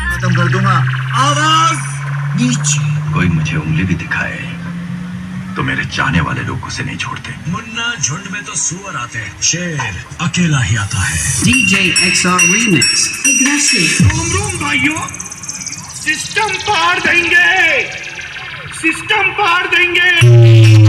खत्म कर दूंगा। आवाज नीचे। कोई मुझे उंगली भी दिखाए तो मेरे चाहने वाले लोग उसे नहीं छोड़ते। मुन्ना झुंड में तो सुअर आते हैं, शेर अकेला ही आता है। DJ XR Remix. Aggressive. Room room भाइयों, सिस्टम पार देंगे, सिस्टम पार देंगे।